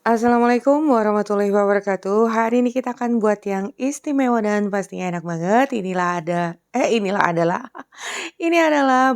Assalamualaikum warahmatullahi wabarakatuh. Hari ini kita akan buat yang istimewa dan pastinya enak banget. Ini adalah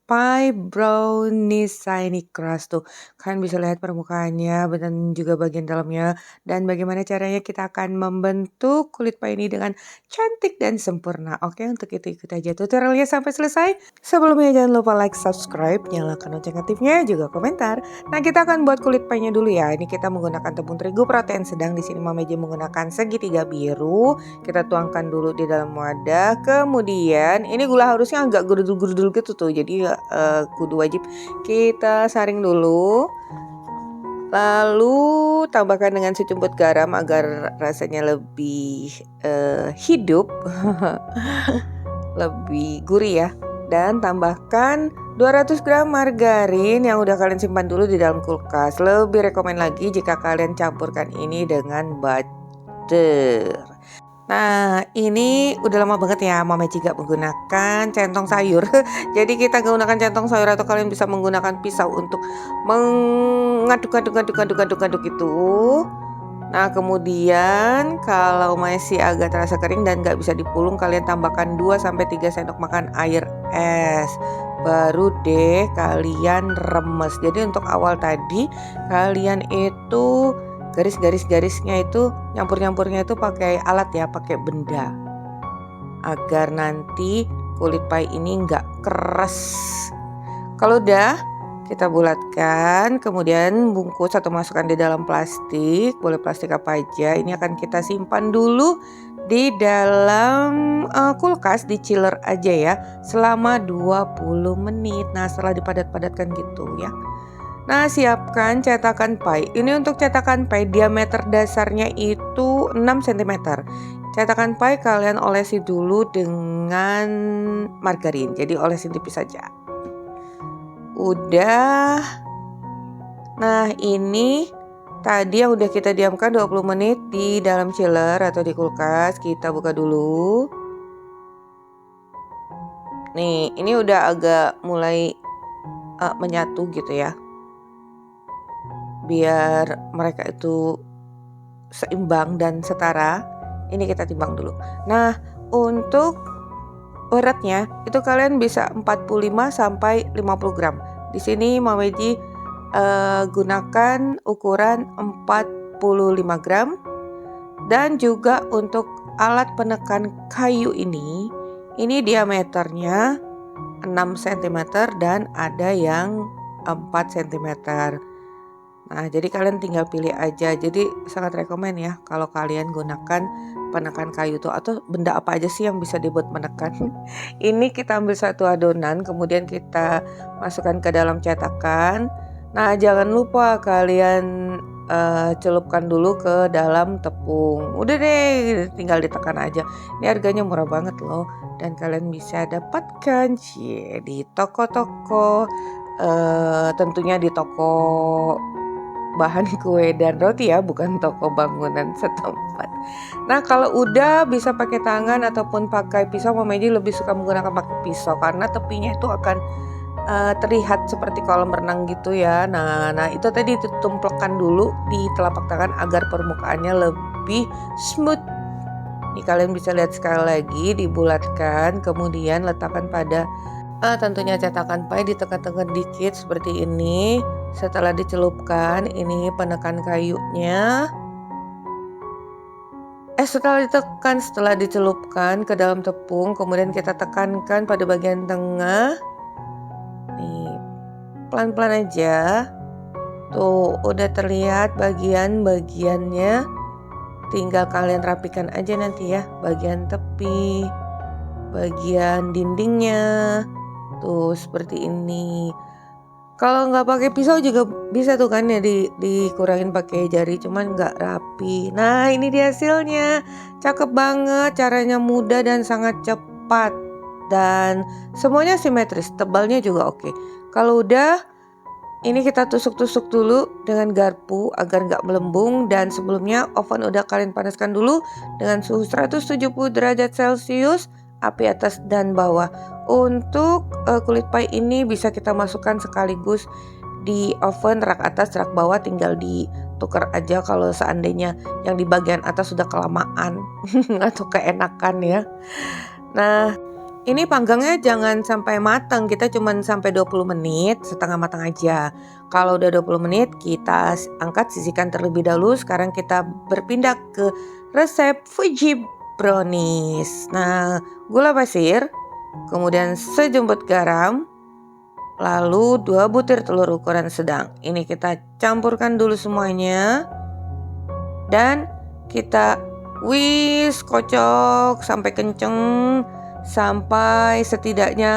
pie brownies shiny crust tuh. Kalian bisa lihat permukaannya dan juga bagian dalamnya. Dan bagaimana caranya kita akan membentuk kulit pie ini dengan cantik dan sempurna. Oke, untuk itu ikut aja tutorialnya sampai selesai. Sebelumnya jangan lupa like, subscribe, nyalakan lonceng aktifnya, juga komentar. Nah, kita akan buat kulit pie-nya dulu ya. Ini kita menggunakan tepung terigu protein sedang. Di sini Mama Eji menggunakan segitiga biru. Kita tuangkan dulu di dalam wadah. Kemudian ini gula harusnya agak gurudul-gurudul gitu tuh. Jadi kudu wajib kita saring dulu. Lalu tambahkan dengan secumput garam agar rasanya lebih hidup, lebih gurih ya. Dan tambahkan 200 gram margarin yang udah kalian simpan dulu di dalam kulkas. Lebih rekomen lagi jika kalian campurkan ini dengan butter. Nah, ini udah lama banget ya Mama juga menggunakan centong sayur. Jadi kita gunakan centong sayur atau kalian bisa menggunakan pisau untuk mengaduk-aduk itu. Nah, kemudian kalau masih agak terasa kering dan nggak bisa dipulung, kalian tambahkan 2-3 sendok makan air es. Baru deh kalian remes. Jadi untuk awal tadi kalian itu garisnya itu nyampurnya itu pakai alat ya, pakai benda, agar nanti kulit pie ini nggak keras. Kalau udah kita bulatkan, kemudian bungkus atau masukkan di dalam plastik, boleh plastik apa aja. Ini akan kita simpan dulu di dalam kulkas, di chiller aja ya, selama 20 menit. Nah, setelah dipadat-padatkan gitu ya. Nah, siapkan cetakan pie. Ini untuk cetakan pie diameter dasarnya itu 6 cm. Cetakan pie kalian olesi dulu dengan margarin. Jadi olesin tipis saja. Udah. Nah, ini tadi yang udah kita diamkan 20 menit di dalam chiller atau di kulkas. Kita buka dulu. Nih, ini udah agak mulai menyatu gitu ya. Biar mereka itu seimbang dan setara, ini kita timbang dulu. Nah, untuk beratnya itu kalian bisa 45-50 gram. Di sini Mama Eji gunakan ukuran 45 gram. Dan juga untuk alat penekan kayu ini diameternya 6 cm dan ada yang 4 cm. Nah, jadi kalian tinggal pilih aja. Jadi sangat rekomen ya kalau kalian gunakan penekan kayu tuh, atau benda apa aja sih yang bisa dibuat menekan. Ini kita ambil satu adonan, kemudian kita masukkan ke dalam cetakan. Nah, jangan lupa kalian celupkan dulu ke dalam tepung. Udah deh, tinggal ditekan aja. Ini harganya murah banget loh, dan kalian bisa dapatkan di toko-toko, tentunya di toko bahan kue dan roti ya, bukan toko bangunan setempat. Nah, kalau udah bisa pakai tangan ataupun pakai pisau, Mama Eji lebih suka menggunakan pakai pisau karena tepinya itu akan terlihat seperti kolam renang gitu ya. Nah itu tadi ditumplekan dulu di telapak tangan agar permukaannya lebih smooth. Nih kalian bisa lihat sekali lagi, dibulatkan, kemudian letakkan pada tentunya cetakan pie, ditekan-tekan dikit seperti ini. Setelah dicelupkan, ini penekan kayunya. Setelah dicelupkan ke dalam tepung, kemudian kita tekankan pada bagian tengah. Nih, pelan-pelan aja. Tuh, udah terlihat bagian-bagiannya. Tinggal kalian rapikan aja nanti ya, bagian tepi, bagian dindingnya. Tuh, seperti ini. Kalau nggak pakai pisau juga bisa tuh kan ya, dikurangin pakai jari, cuman nggak rapi. Nah, ini dia hasilnya. Cakep banget, caranya mudah dan sangat cepat. Dan semuanya simetris, tebalnya juga oke. Kalau udah, ini kita tusuk-tusuk dulu dengan garpu agar nggak melembung. Dan sebelumnya oven udah kalian panaskan dulu dengan suhu 170 derajat Celcius, api atas dan bawah. Untuk kulit pie ini bisa kita masukkan sekaligus di oven rak atas rak bawah, tinggal tuker aja kalau seandainya yang di bagian atas sudah kelamaan atau keenakan ya. Nah, ini panggangnya jangan sampai matang, kita cuman sampai 20 menit, setengah matang aja. Kalau udah 20 menit, kita angkat, sisihkan terlebih dahulu. Sekarang kita berpindah ke resep Fuji brownies. Nah, gula pasir, kemudian sejumput garam, lalu 2 butir telur ukuran sedang. Ini kita campurkan dulu semuanya. Dan kita kocok sampai kenceng, sampai setidaknya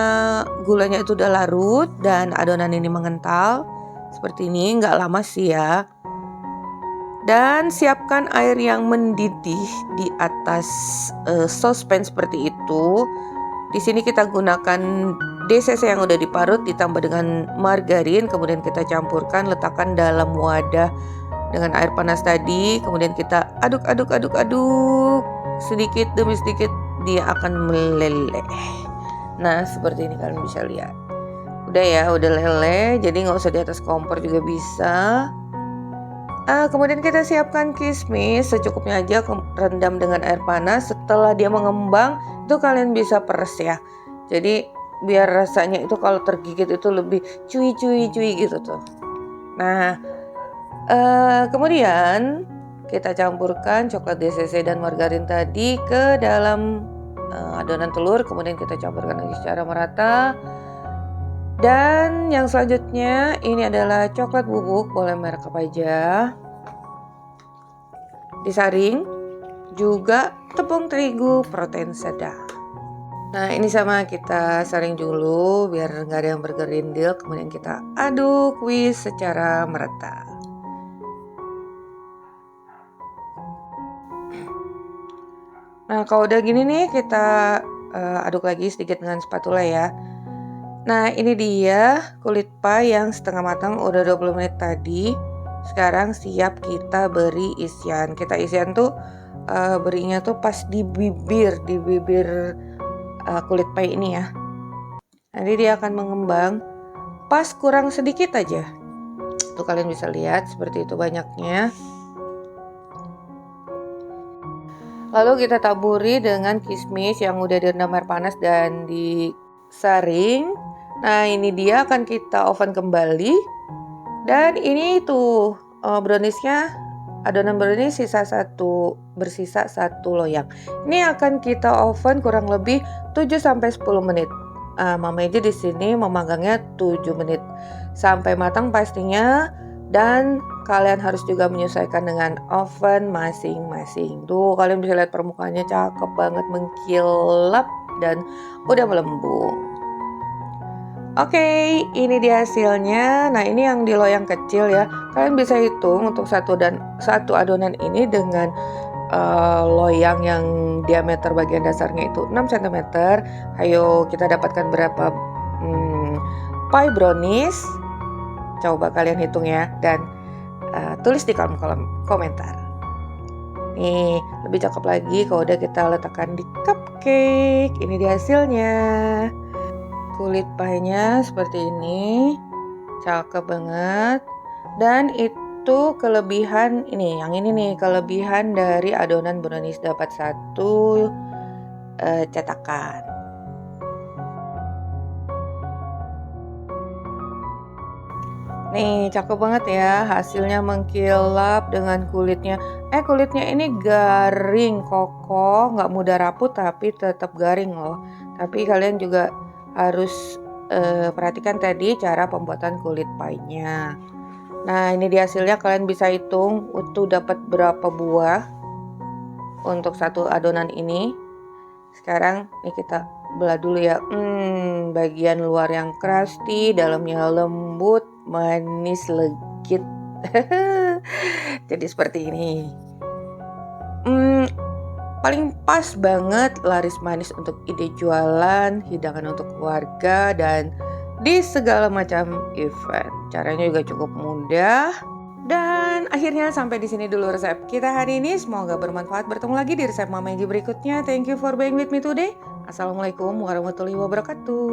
gulanya itu udah larut dan adonan ini mengental seperti ini. Nggak lama sih ya. Dan siapkan air yang mendidih di atas sospen seperti itu. Di sini kita gunakan DCC yang udah diparut ditambah dengan margarin, kemudian kita campurkan, letakkan dalam wadah dengan air panas tadi, kemudian kita aduk sedikit demi sedikit dia akan meleleh. Nah, seperti ini kalian bisa lihat. Udah ya, udah leleh, jadi nggak usah di atas kompor juga bisa. Kemudian kita siapkan kismis secukupnya aja, rendam dengan air panas. Setelah dia mengembang, itu kalian bisa peres ya. Jadi biar rasanya itu kalau tergigit itu lebih cuy gitu tuh. Nah, kemudian kita campurkan coklat DCC dan margarin tadi ke dalam adonan telur, kemudian kita campurkan lagi secara merata. Dan yang selanjutnya ini adalah coklat bubuk, boleh merek apa aja. Disaring, juga tepung terigu protein sedang. Nah, ini sama kita saring dulu biar nggak ada yang bergerindil, kemudian kita aduk secara merata. Nah, kalau udah gini nih kita aduk lagi sedikit dengan spatula ya. Nah, ini dia kulit pie yang setengah matang udah 20 menit tadi. Sekarang siap kita beri isian. Kita isian tuh berinya tuh pas di bibir kulit pie ini ya. Nanti dia akan mengembang pas kurang sedikit aja. Tuh kalian bisa lihat seperti itu banyaknya. Lalu kita taburi dengan kismis yang udah direndam air panas dan disaring. Nah, ini dia akan kita oven kembali. Dan ini tuh browniesnya, adonan brownies bersisa satu loyang. Ini akan kita oven kurang lebih 7-10 menit. Mama aja di sini memangangnya 7 menit sampai matang pastinya. Dan kalian harus juga menyesuaikan dengan oven masing-masing. Tuh kalian bisa lihat permukaannya cakep banget, mengkilap dan udah melembung. Oke, ini dia hasilnya. Nah, ini yang di loyang kecil ya. Kalian bisa hitung untuk satu adonan ini dengan loyang yang diameter bagian dasarnya itu 6 cm. Ayo kita dapatkan berapa pie brownies. Coba kalian hitung ya dan tulis di kolom komentar. Nih, lebih cakep lagi kalau udah kita letakkan di cupcake. Ini dia hasilnya. Kulit pie-nya seperti ini. Cakep banget. Dan itu kelebihan ini, yang ini nih, kelebihan dari adonan brownies, dapat satu cetakan. Nih, cakep banget ya, hasilnya mengkilap dengan kulitnya. Kulitnya ini garing, kokoh, nggak mudah rapuh tapi tetap garing loh. Tapi kalian juga harus perhatikan tadi cara pembuatan kulit pie-nya. Nah, ini dia hasilnya, kalian bisa hitung itu dapat berapa buah untuk satu adonan ini. Sekarang nih kita belah dulu ya. Bagian luar yang crusty, dalamnya lembut, manis legit. Jadi seperti ini. Paling pas banget, laris manis untuk ide jualan, hidangan untuk keluarga, dan di segala macam event. Caranya juga cukup mudah. Dan akhirnya sampai di sini dulu resep kita hari ini. Semoga bermanfaat. Bertemu lagi di resep Mama Egi berikutnya. Thank you for being with me today. Assalamualaikum warahmatullahi wabarakatuh.